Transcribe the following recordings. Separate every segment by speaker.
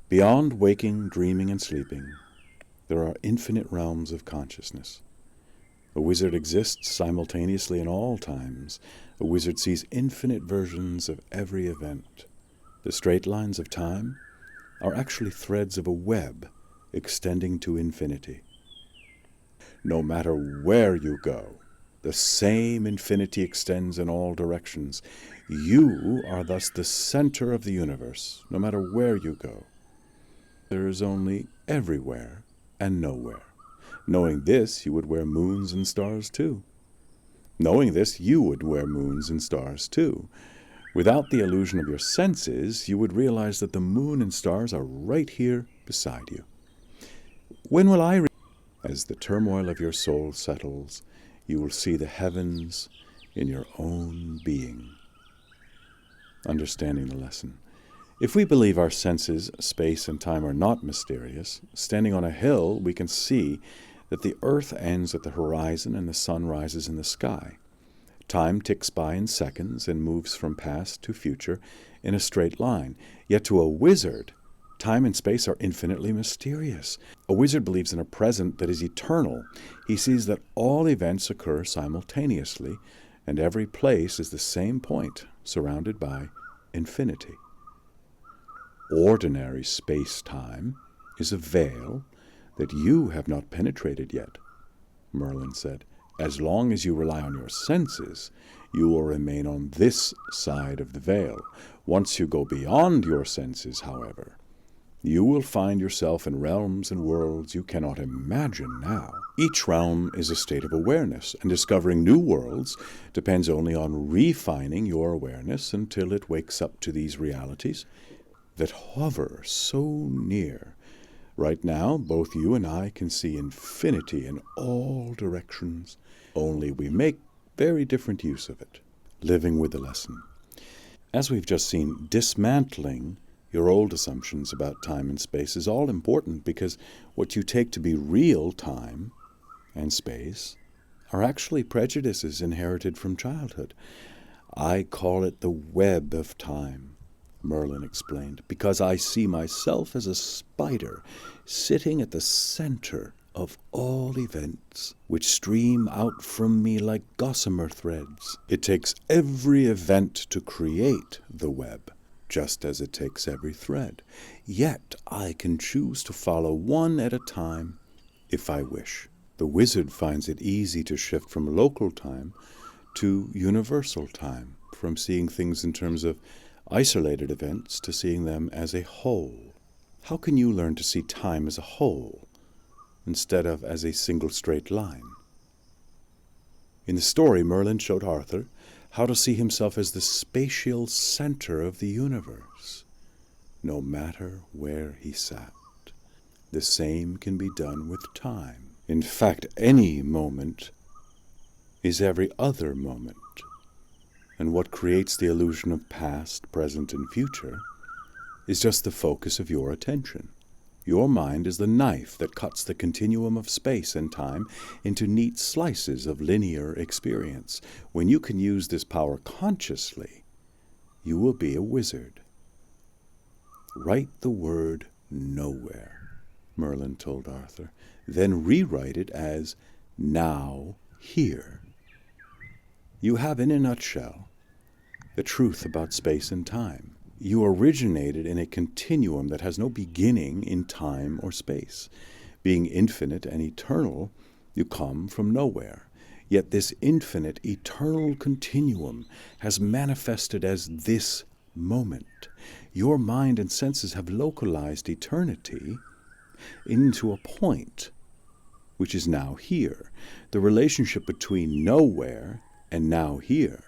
Speaker 1: Beyond waking, dreaming, and sleeping, there are infinite realms of consciousness. A wizard exists simultaneously in all times. A wizard sees infinite versions of every event. The straight lines of time are actually threads of a web extending to infinity. No matter where you go, the same infinity extends in all directions. You are thus the center of the universe, no matter where you go. There is only everywhere and nowhere. Knowing this, you would wear moons and stars too. Knowing this, you would wear moons and stars too. Without the illusion of your senses, you would realize that the moon and stars are right here beside you. When will I As the turmoil of your soul settles, you will see the heavens in your own being. Understanding the lesson. If we believe our senses, space, and time are not mysterious, standing on a hill we can see that the earth ends at the horizon and the sun rises in the sky. Time ticks by in seconds and moves from past to future in a straight line. Yet to a wizard, time and space are infinitely mysterious. A wizard believes in a present that is eternal. He sees that all events occur simultaneously, and every place is the same point, surrounded by infinity. Ordinary space-time is a veil that you have not penetrated yet, Merlin said. As long as you rely on your senses, you will remain on this side of the veil. Once you go beyond your senses, however, you will find yourself in realms and worlds you cannot imagine now. Each realm is a state of awareness, and discovering new worlds depends only on refining your awareness until it wakes up to these realities that hover so near. Right now, both you and I can see infinity in all directions, only we make very different use of it. Living with the lesson. As we've just seen, dismantling your old assumptions about time and space is all important, because what you take to be real time and space are actually prejudices inherited from childhood. I call it the web of time, Merlin explained, because I see myself as a spider sitting at the center of all events, which stream out from me like gossamer threads. It takes every event to create the web, just as it takes every thread. Yet I can choose to follow one at a time if I wish. The wizard finds it easy to shift from local time to universal time, from seeing things in terms of isolated events to seeing them as a whole. How can you learn to see time as a whole instead of as a single straight line? In the story, Merlin showed Arthur how to see himself as the spatial center of the universe, no matter where he sat. The same can be done with time. In fact, any moment is every other moment. And what creates the illusion of past, present, and future is just the focus of your attention. Your mind is the knife that cuts the continuum of space and time into neat slices of linear experience. When you can use this power consciously, you will be a wizard. Write the word nowhere, Merlin told Arthur, then rewrite it as now here. You have, in a nutshell, the truth about space and time. You originated in a continuum that has no beginning in time or space. Being infinite and eternal, you come from nowhere. Yet this infinite, eternal continuum has manifested as this moment. Your mind and senses have localized eternity into a point, which is now here. The relationship between nowhere and now here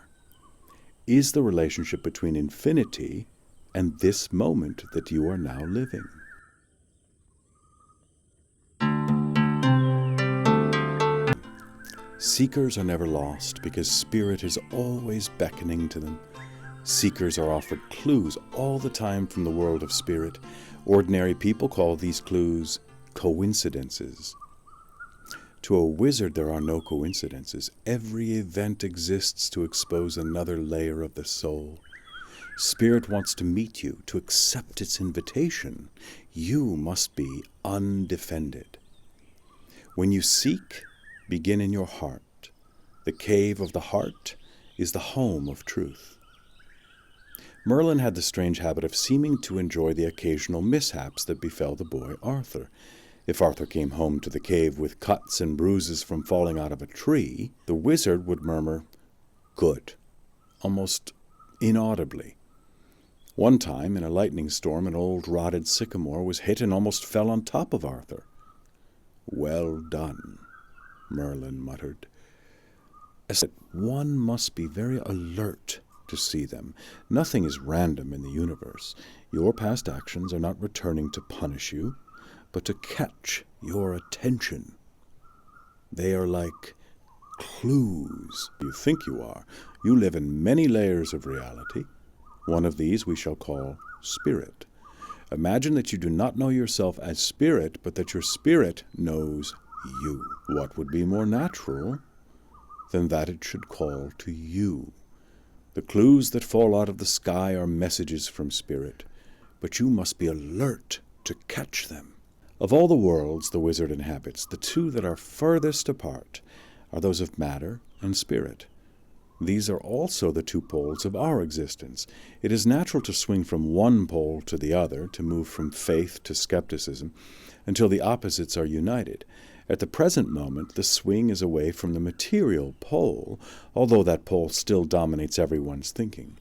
Speaker 1: is the relationship between infinity and this moment that you are now living. Seekers are never lost because Spirit is always beckoning to them. Seekers are offered clues all the time from the world of Spirit. Ordinary people call these clues coincidences. To a wizard, there are no coincidences. Every event exists to expose another layer of the soul. Spirit wants to meet you, to accept its invitation. You must be undefended. When you seek, begin in your heart. The cave of the heart is the home of truth. Merlin had the strange habit of seeming to enjoy the occasional mishaps that befell the boy Arthur. If Arthur came home to the cave with cuts and bruises from falling out of a tree, the wizard would murmur, "Good," almost inaudibly. One time, in a lightning storm, an old rotted sycamore was hit and almost fell on top of Arthur. "Well done," Merlin muttered. One must be very alert to see them. Nothing is random in the universe. Your past actions are not returning to punish you, but to catch your attention. They are like clues. You think you are. You live in many layers of reality. One of these we shall call spirit. Imagine that you do not know yourself as spirit, but that your spirit knows you. What would be more natural than that it should call to you? The clues that fall out of the sky are messages from spirit, but you must be alert to catch them. Of all the worlds the wizard inhabits, the two that are furthest apart are those of matter and spirit. These are also the two poles of our existence. It is natural to swing from one pole to the other, to move from faith to skepticism, until the opposites are united. At the present moment, the swing is away from the material pole, although that pole still dominates everyone's thinking.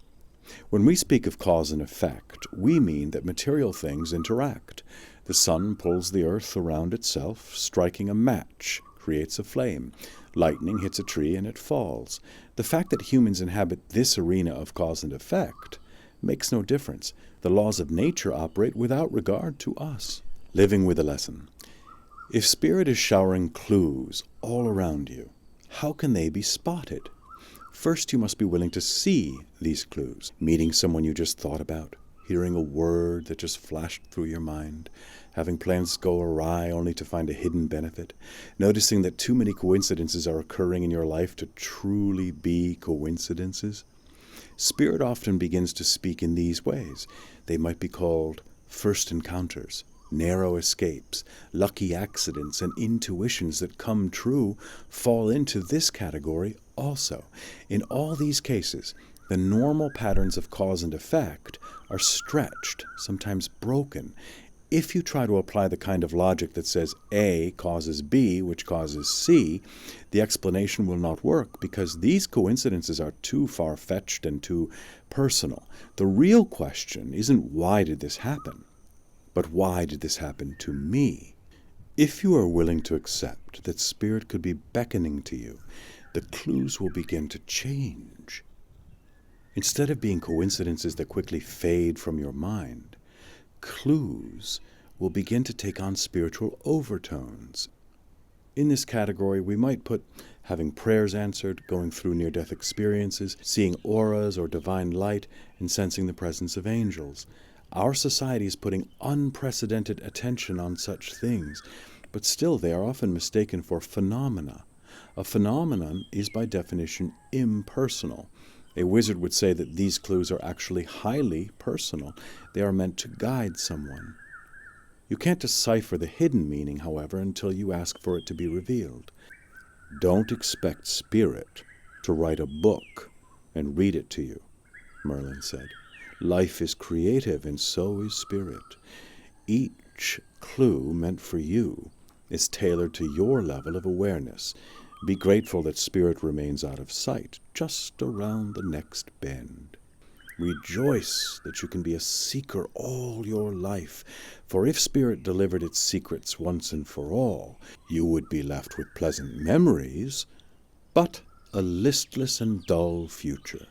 Speaker 1: When we speak of cause and effect, we mean that material things interact. The sun pulls the earth around itself, striking a match creates a flame. Lightning hits a tree and it falls. The fact that humans inhabit this arena of cause and effect makes no difference. The laws of nature operate without regard to us. Living with a lesson. If spirit is showering clues all around you, how can they be spotted? First, you must be willing to see these clues. Meeting someone you just thought about, hearing a word that just flashed through your mind, having plans go awry only to find a hidden benefit, noticing that too many coincidences are occurring in your life to truly be coincidences. Spirit often begins to speak in these ways. They might be called first encounters, narrow escapes, lucky accidents, and intuitions that come true fall into this category also. In all these cases, the normal patterns of cause and effect are stretched, sometimes broken. If you try to apply the kind of logic that says A causes B, which causes C, the explanation will not work because these coincidences are too far-fetched and too personal. The real question isn't why did this happen, but why did this happen to me? If you are willing to accept that spirit could be beckoning to you, the clues will begin to change. Instead of being coincidences that quickly fade from your mind, clues will begin to take on spiritual overtones. In this category, we might put having prayers answered, going through near-death experiences, seeing auras or divine light, and sensing the presence of angels. Our society is putting unprecedented attention on such things, but still they are often mistaken for phenomena. A phenomenon is by definition impersonal. A wizard would say that these clues are actually highly personal. They are meant to guide someone. You can't decipher the hidden meaning, however, until you ask for it to be revealed. Don't expect spirit to write a book and read it to you, Merlin said. Life is creative, and so is spirit. Each clue meant for you is tailored to your level of awareness. Be grateful that spirit remains out of sight, just around the next bend. Rejoice that you can be a seeker all your life, for if spirit delivered its secrets once and for all, you would be left with pleasant memories, but a listless and dull future.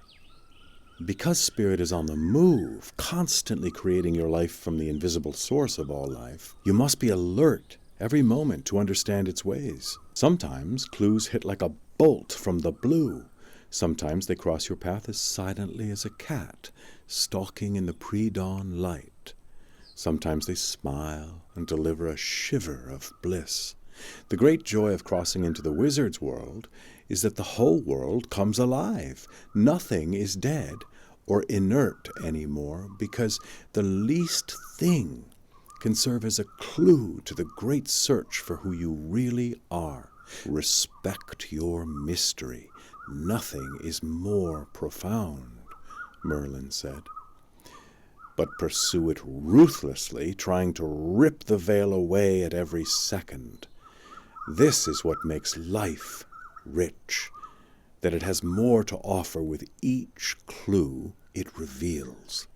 Speaker 1: Because spirit is on the move, constantly creating your life from the invisible source of all life, you must be alert every moment to understand its ways. Sometimes clues hit like a bolt from the blue. Sometimes they cross your path as silently as a cat stalking in the pre-dawn light. Sometimes they smile and deliver a shiver of bliss. The great joy of crossing into the wizard's world is that the whole world comes alive. Nothing is dead. or inert anymore, because the least thing can serve as a clue to the great search for who you really are. Respect your mystery. Nothing is more profound, Merlin said. But pursue it ruthlessly, trying to rip the veil away at every second. This is what makes life rich, that it has more to offer with each clue it reveals.